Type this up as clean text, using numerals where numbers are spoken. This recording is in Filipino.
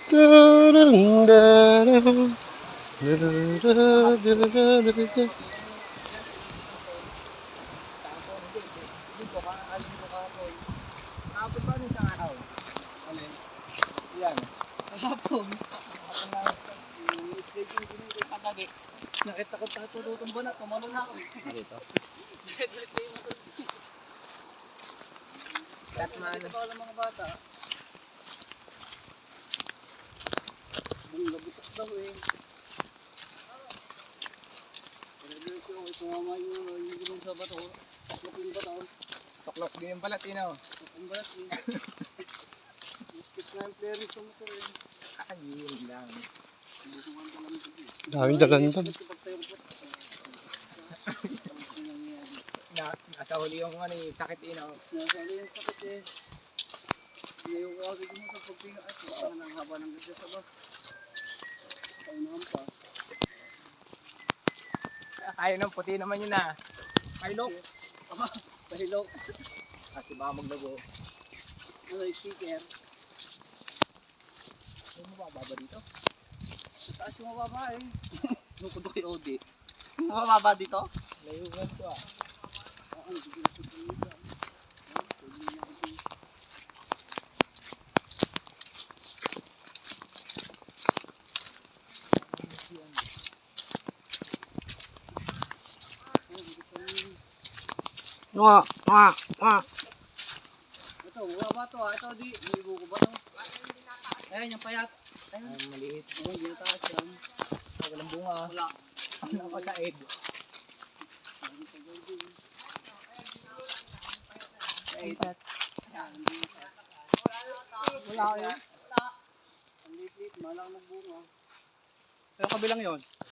Darang, darang. Dararararararara. Kapag ba rin sa araw? Alin? Yan. Kahapon. Staging din ko kadali. Nakita ko tatulutong ba na tumalon ako. Dito. Kat man. Ito lang mga bata. Bunga butok daw eh. Tumama yung gulong sa bato. Taklok yung bato. Taklok din yung balat, inaw. Taklok yung balat eh. Miskis na yung player sa motor eh. Ay, yun lang. Daming dalandan. Nasa huli yung ano, sakit inaw. Nasa huli yung sakit eh. Ngayon ko agad mo sa pagpinga at ang haba ng ganda sa ba. Paunahan pa. Kaya ng puti naman yun ah. Pailok. Pailok. Kasi baka maglago. Ano yung speaker? Ano mababa ba dito? Taas yung mababa eh. Nukod kay Odi. Mababa dito? Layugan ko ah. Oo, hindi ko sa layugan. Wah, wah, wah. Ito, baba to ah. Ito di, libo ko ba to? Ayan, yung payat. Ayan, maliit. Ayan, hindi na taas yan. Walang bunga ah. Wala. Ano pa sa egg? Wala ko yun. Ang lit-lit, malang magbunga. Pero kabilang yon.